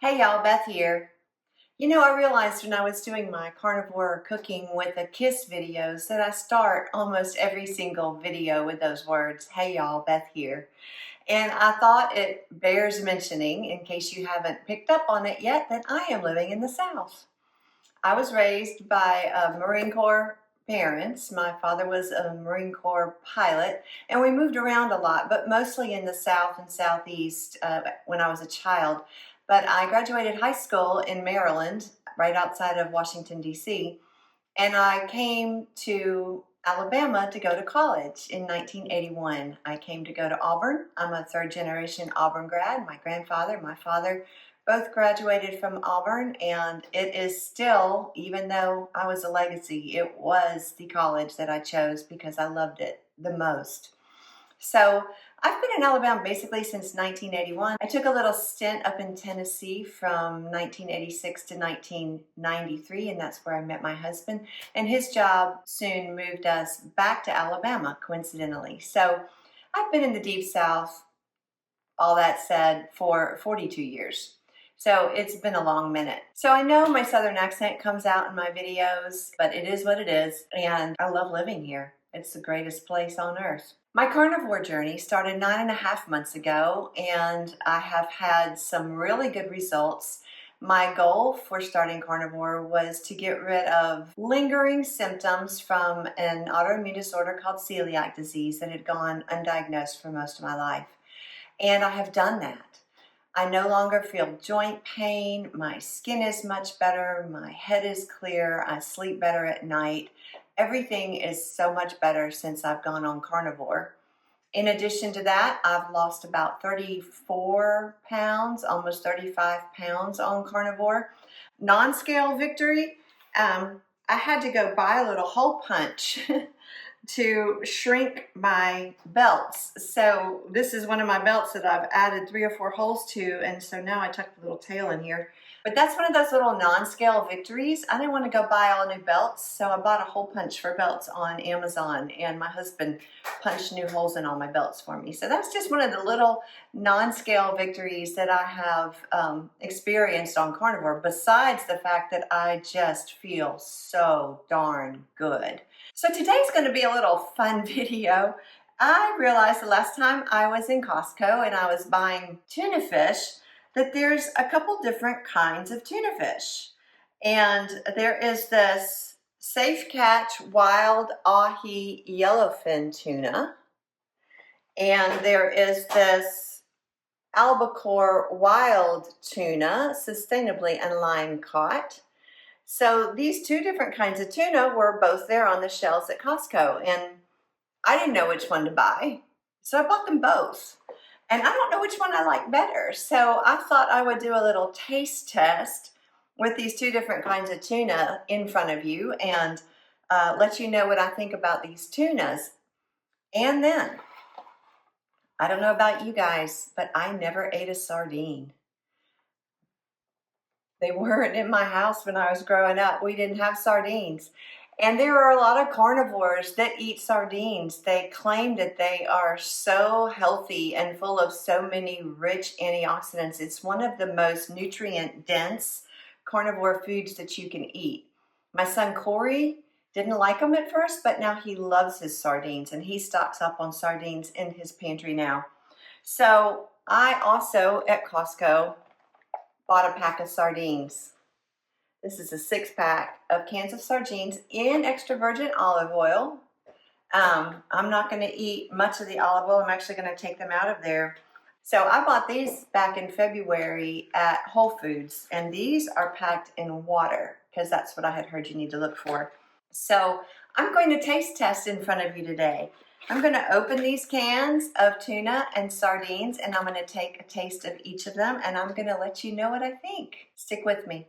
Hey y'all, Beth here. I realized when I was doing my carnivore cooking with the KISS videos that I start almost every single video with those words, hey y'all, Beth here. And I thought it bears mentioning, in case you haven't picked up on it yet, that I am living in the South. I was raised by Marine Corps parents. My father was a Marine Corps pilot, and we moved around a lot, but mostly in the South and Southeast when I was a child. But I graduated high school in Maryland, right outside of Washington, D.C., and I came to Alabama to go to college in 1981. I came to go to Auburn. I'm a third generation Auburn grad. My grandfather, my father, both graduated from Auburn, and it is still, even though I was a legacy, it was the college that I chose because I loved it the most. So I've been in Alabama basically since 1981. I took a little stint up in Tennessee from 1986 to 1993, and that's where I met my husband. And his job soon moved us back to Alabama, coincidentally. So I've been in the Deep South, all that said, for 42 years. So it's been a long minute. So I know my Southern accent comes out in my videos, but it is what it is, and I love living here. It's the greatest place on earth. My carnivore journey started 9.5 months ago, and I have had some really good results. My goal for starting carnivore was to get rid of lingering symptoms from an autoimmune disorder called celiac disease that had gone undiagnosed for most of my life. And I have done that. I no longer feel joint pain, my skin is much better, my head is clear, I sleep better at night. Everything is so much better since I've gone on carnivore. In addition to that, I've lost about 34 pounds, almost 35 pounds on carnivore. Non-scale victory, I had to go buy a little hole punch to shrink my belts. So this is one of my belts that I've added 3 or 4 holes to, and so now I tuck the little tail in here. But that's one of those little non-scale victories. I didn't want to go buy all new belts, so I bought a hole punch for belts on Amazon, and my husband punched new holes in all my belts for me. So that's just one of the little non-scale victories that I have experienced on carnivore, besides the fact that I just feel so darn good. So today's going to be a little fun video. I realized the last time I was in Costco and I was buying tuna fish that there's a couple different kinds of tuna fish. And there is this Safe Catch Wild Ahi Yellowfin tuna. And there is this Albacore Wild Tuna, sustainably and line caught. So these two different kinds of tuna were both there on the shelves at Costco, and I didn't know which one to buy. So I bought them both. And I don't know which one I like better. So I thought I would do a little taste test with these two different kinds of tuna in front of you and let you know what I think about these tunas. And then, I don't know about you guys, but I never ate a sardine. They weren't in my house when I was growing up. We didn't have sardines. And there are a lot of carnivores that eat sardines. They claim that they are so healthy and full of so many rich antioxidants. It's one of the most nutrient-dense carnivore foods that you can eat. My son Corey didn't like them at first, but now he loves his sardines, and he stocks up on sardines in his pantry now. So I also, at Costco, bought a pack of sardines. This is a 6-pack of cans of sardines in extra virgin olive oil. I'm not going to eat much of the olive oil. I'm actually going to take them out of there. So I bought these back in February at Whole Foods, and these are packed in water because that's what I had heard you need to look for. So I'm going to taste test in front of you today. I'm going to open these cans of tuna and sardines, and I'm going to take a taste of each of them, and I'm going to let you know what I think. Stick with me.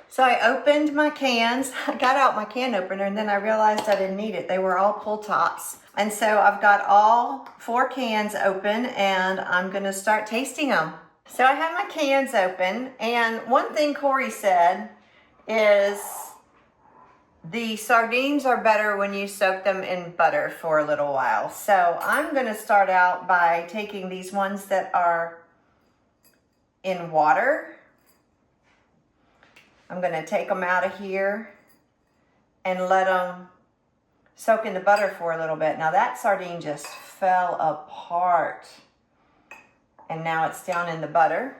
So I opened my cans, I got out my can opener, and then I realized I didn't need it. They were all pull tops. And so I've got all 4 cans open, and I'm going to start tasting them. So I have my cans open, and one thing Corey said is The sardines are better when you soak them in butter for a little while. So I'm going to start out by taking these ones that are in water. I'm going to take them out of here and let them soak in the butter for a little bit. Now that sardine just fell apart. And now it's down in the butter.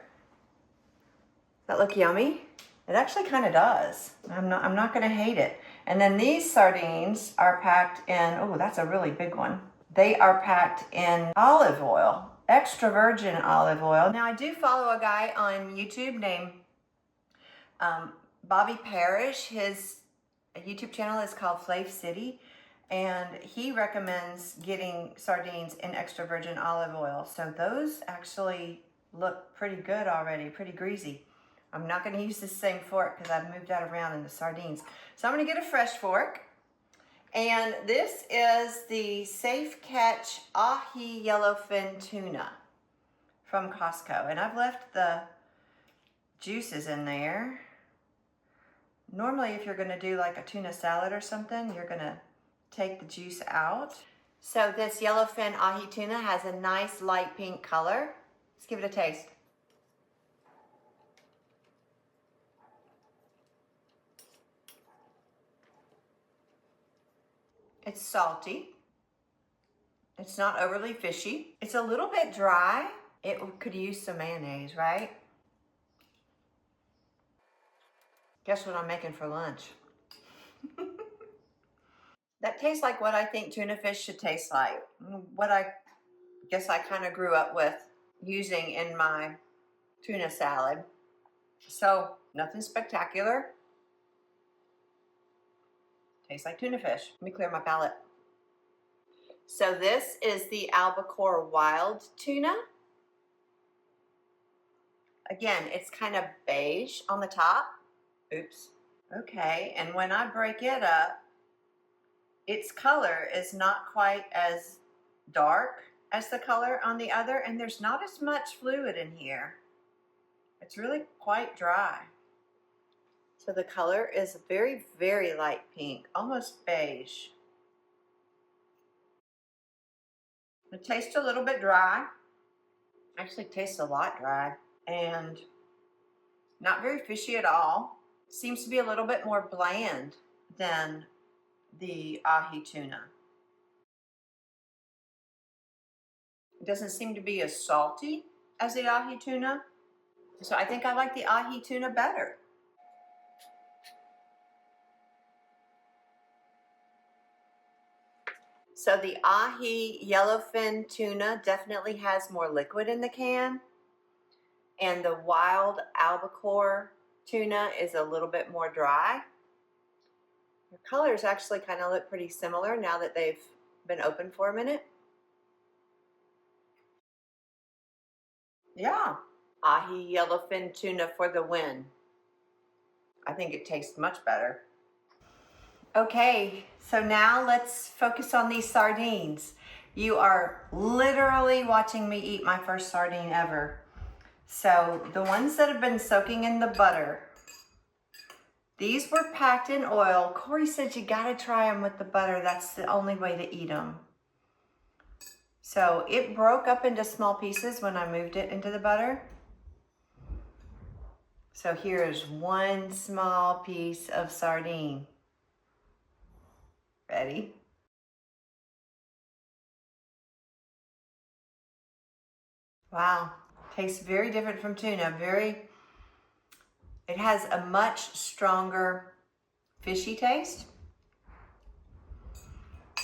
Does that look yummy? It actually kind of does. I'm not going to hate it. And then these sardines are packed in, oh, that's a really big one. They are packed in olive oil, extra virgin olive oil. Now I do follow a guy on YouTube named Bobby Parrish. His YouTube channel is called Flav City, and he recommends getting sardines in extra virgin olive oil. So those actually look pretty good already, pretty greasy. I'm not going to use the same fork because I've moved that around in the sardines. So I'm going to get a fresh fork. And this is the Safe Catch Ahi Yellowfin Tuna from Costco. And I've left the juices in there. Normally, if you're going to do like a tuna salad or something, you're going to take the juice out. So this yellowfin ahi tuna has a nice light pink color. Let's give it a taste. It's salty. It's not overly fishy. It's a little bit dry. It could use some mayonnaise, right? Guess what I'm making for lunch? That tastes like what I think tuna fish should taste like. What I guess I kind of grew up with using in my tuna salad. So nothing spectacular. Tastes like tuna fish. Let me clear my palate. So this is the albacore wild tuna. Again, it's kind of beige on the top. Oops. Okay, and when I break it up, its color is not quite as dark as the color on the other, and there's not as much fluid in here. It's really quite dry. So the color is very, very light pink, almost beige. It tastes a little bit dry. Actually tastes a lot dry and not very fishy at all. Seems to be a little bit more bland than the ahi tuna. It doesn't seem to be as salty as the ahi tuna. So I think I like the ahi tuna better. So the ahi yellowfin tuna definitely has more liquid in the can. And the wild albacore tuna is a little bit more dry. The colors actually kind of look pretty similar now that they've been open for a minute. Yeah, ahi yellowfin tuna for the win. I think it tastes much better. Okay, so now let's focus on these sardines. You are literally watching me eat my first sardine ever. So the ones that have been soaking in the butter, these were packed in oil. Corey said you gotta try them with the butter. That's the only way to eat them. So it broke up into small pieces when I moved it into the butter. So here is one small piece of sardine. Ready? Wow, tastes very different from tuna. It has a much stronger fishy taste.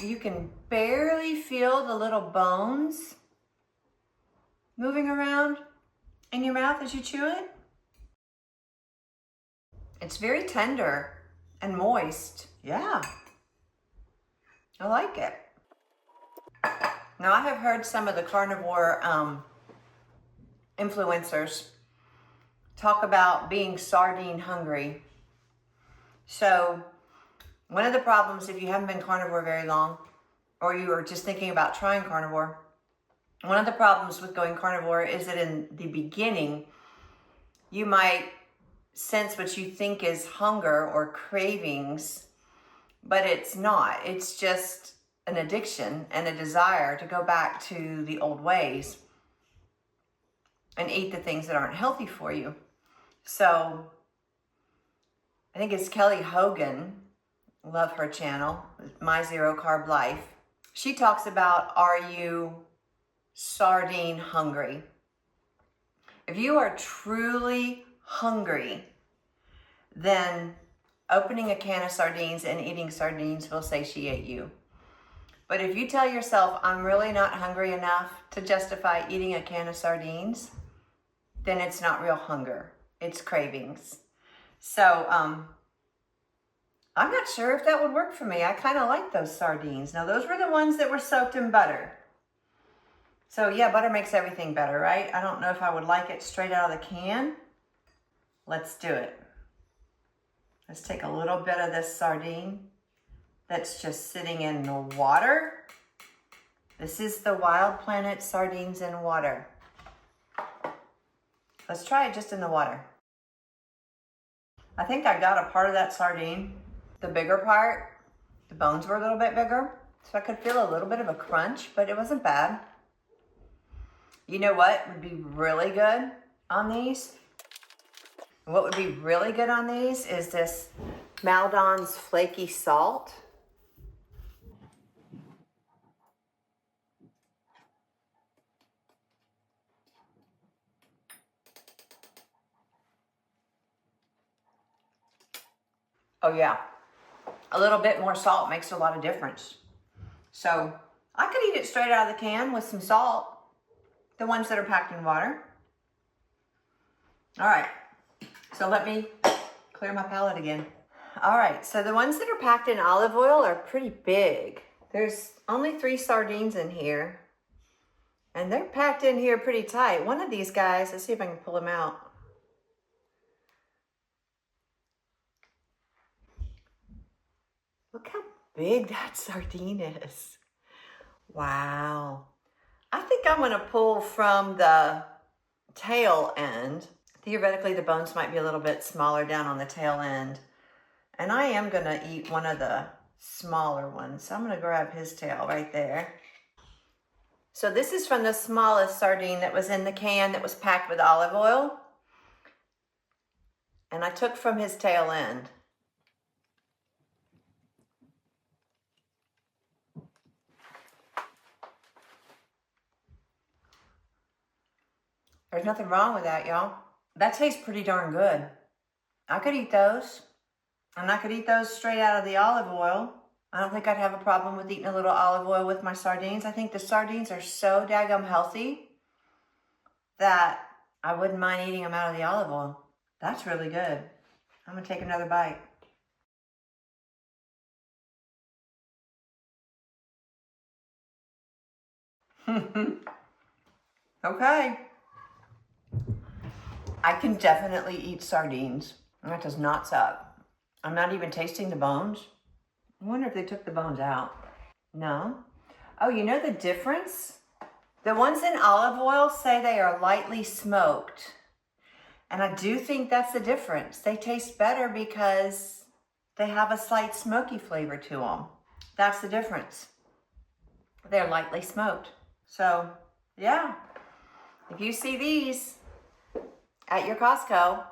You can barely feel the little bones moving around in your mouth as you chew it. It's very tender and moist. Yeah, I like it. Now I have heard some of the carnivore influencers talk about being sardine hungry. So one of the problems, if you haven't been carnivore very long, or you are just thinking about trying carnivore, one of the problems with going carnivore is that in the beginning, you might sense what you think is hunger or cravings but it's not. It's just an addiction and a desire to go back to the old ways and eat the things that aren't healthy for you. So I think it's Kelly Hogan, love her channel, My Zero Carb Life. She talks about, are you sardine hungry? If you are truly hungry, then opening a can of sardines and eating sardines will satiate you. But if you tell yourself, I'm really not hungry enough to justify eating a can of sardines, then it's not real hunger. It's cravings. So I'm not sure if that would work for me. I kind of like those sardines. Now, those were the ones that were soaked in butter. So yeah, butter makes everything better, right? I don't know if I would like it straight out of the can. Let's do it. Let's take a little bit of this sardine that's just sitting in the water. This is the Wild Planet Sardines in Water. Let's try it just in the water. I think I got a part of that sardine. The bigger part, the bones were a little bit bigger, so I could feel a little bit of a crunch, but it wasn't bad. You know what would be really good on these? What would be really good on these is this Maldon's flaky salt. Oh yeah, a little bit more salt makes a lot of difference. So I could eat it straight out of the can with some salt, the ones that are packed in water. All right, so let me clear my palate again. All right, so the ones that are packed in olive oil are pretty big. There's only 3 sardines in here, and they're packed in here pretty tight. One of these guys, let's see if I can pull him out. Look how big that sardine is. Wow. I think I'm gonna pull from the tail end. Theoretically, the bones might be a little bit smaller down on the tail end. And I am gonna eat one of the smaller ones. So I'm gonna grab his tail right there. So this is from the smallest sardine that was in the can that was packed with olive oil. And I took from his tail end. There's nothing wrong with that, y'all. That tastes pretty darn good. I could eat those. And I could eat those straight out of the olive oil. I don't think I'd have a problem with eating a little olive oil with my sardines. I think the sardines are so daggum healthy that I wouldn't mind eating them out of the olive oil. That's really good. I'm gonna take another bite. Okay. I can definitely eat sardines. That does not suck. I'm not even tasting the bones. I wonder if they took the bones out. No. Oh, you know the difference? The ones in olive oil say they are lightly smoked. And I do think that's the difference. They taste better because they have a slight smoky flavor to them. That's the difference. They're lightly smoked. So, yeah. If you see these at your Costco,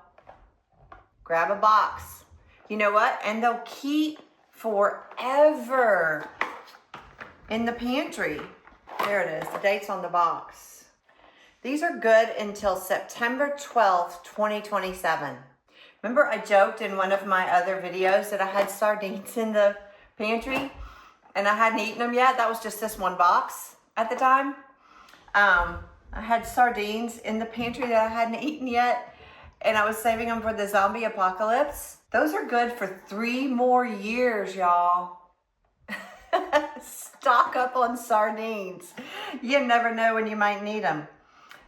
grab a box. You know what? And they'll keep forever in the pantry. There it is, the date's on the box. These are good until September 12th, 2027. Remember I joked in one of my other videos that I had sardines in the pantry and I hadn't eaten them yet? That was just this one box at the time. I had sardines in the pantry that I hadn't eaten yet, and I was saving them for the zombie apocalypse. Those are good for 3 more years, y'all. Stock up on sardines. You never know when you might need them.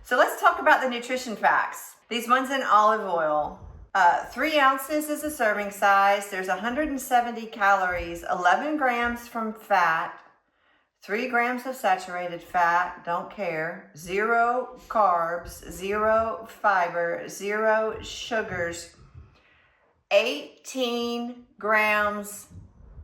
So let's talk about the nutrition facts. These ones in olive oil. 3 ounces is a serving size. There's 170 calories, 11 grams from fat, 3 grams of saturated fat, don't care, 0 carbs, 0 fiber, 0 sugars, 18 grams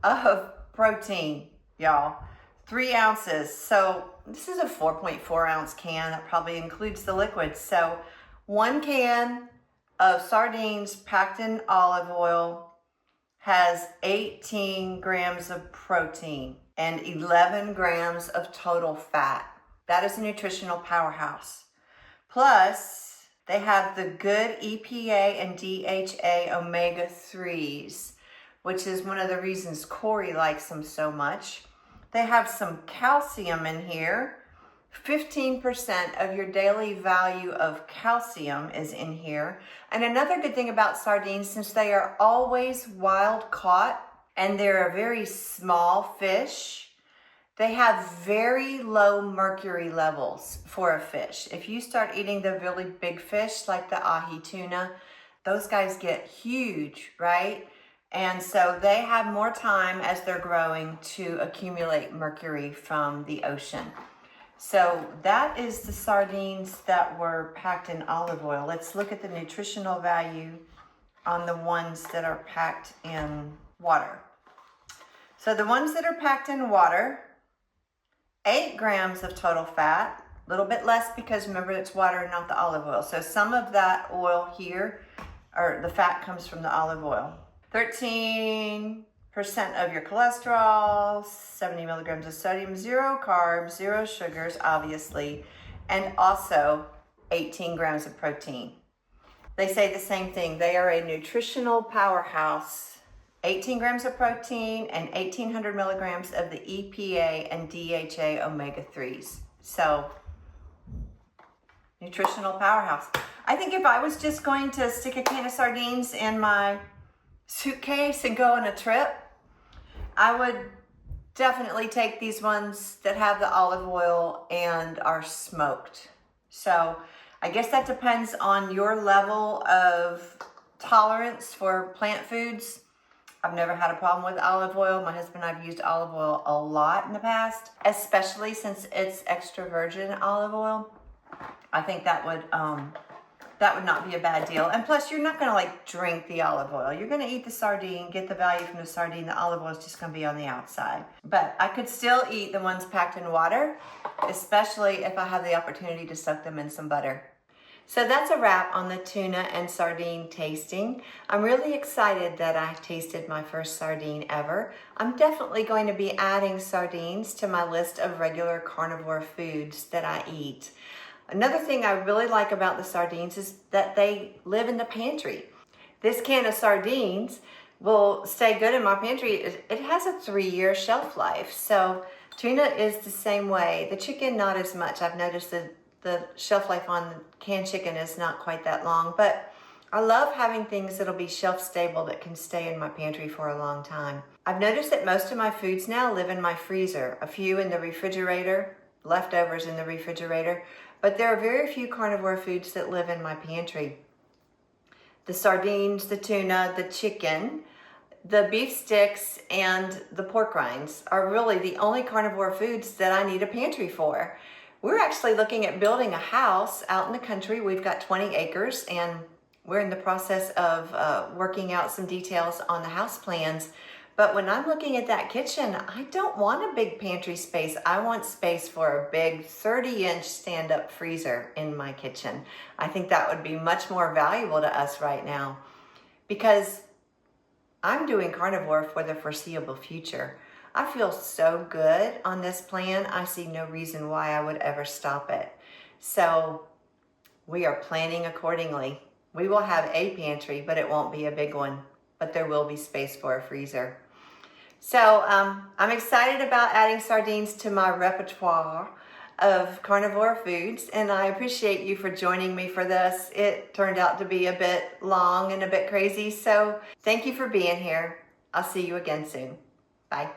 of protein, y'all. 3 ounces. So this is a 4.4 ounce can. That probably includes the liquids. So 1 can of sardines packed in olive oil has 18 grams of protein and 11 grams of total fat. That is a nutritional powerhouse. Plus, they have the good EPA and DHA omega-3s, which is one of the reasons Corey likes them so much. They have some calcium in here. 15% of your daily value of calcium is in here. And another good thing about sardines, since they are always wild caught and they're a very small fish, they have very low mercury levels for a fish. If you start eating the really big fish like the ahi tuna, those guys get huge, right? And so they have more time as they're growing to accumulate mercury from the ocean. So that is the sardines that were packed in olive oil. Let's look at the nutritional value on the ones that are packed in water. So the ones that are packed in water, 8 grams of total fat, a little bit less because remember it's water, not the olive oil. So some of that oil here, or the fat, comes from the olive oil. 13% of your cholesterol, 70 milligrams of sodium, 0 carbs, 0 sugars, obviously, and also 18 grams of protein. They say the same thing. They are a nutritional powerhouse. 18 grams of protein and 1,800 milligrams of the EPA and DHA omega-3s. So, nutritional powerhouse. I think if I was just going to stick a can of sardines in my suitcase and go on a trip, I would definitely take these ones that have the olive oil and are smoked. So I guess that depends on your level of tolerance for plant foods. I've never had a problem with olive oil. My husband and I have used olive oil a lot in the past, especially since it's extra virgin olive oil. I think that would not be a bad deal. And plus, you're not going to like drink the olive oil. You're going to eat the sardine, get the value from the sardine. The olive oil is just going to be on the outside. But I could still eat the ones packed in water, especially if I have the opportunity to soak them in some butter. So that's a wrap on the tuna and sardine tasting. I'm really excited that I tasted my first sardine ever. I'm definitely going to be adding sardines to my list of regular carnivore foods that I eat. Another thing I really like about the sardines is that they live in the pantry. This can of sardines will stay good in my pantry. It has a 3-year shelf life. So tuna is the same way. The chicken, not as much. I've noticed that the shelf life on canned chicken is not quite that long, but I love having things that'll be shelf stable that can stay in my pantry for a long time. I've noticed that most of my foods now live in my freezer, a few in the refrigerator, leftovers in the refrigerator, but there are very few carnivore foods that live in my pantry. The sardines, the tuna, the chicken, the beef sticks, and the pork rinds are really the only carnivore foods that I need a pantry for. We're actually looking at building a house out in the country. We've got 20 acres and we're in the process of working out some details on the house plans. But when I'm looking at that kitchen, I don't want a big pantry space. I want space for a big 30-inch stand-up freezer in my kitchen. I think that would be much more valuable to us right now because I'm doing carnivore for the foreseeable future. I feel so good on this plan. I see no reason why I would ever stop it. So we are planning accordingly. We will have a pantry, but it won't be a big one, but there will be space for a freezer. So I'm excited about adding sardines to my repertoire of carnivore foods, and I appreciate you for joining me for this. It turned out to be a bit long and a bit crazy, so thank you for being here. I'll see you again soon. Bye.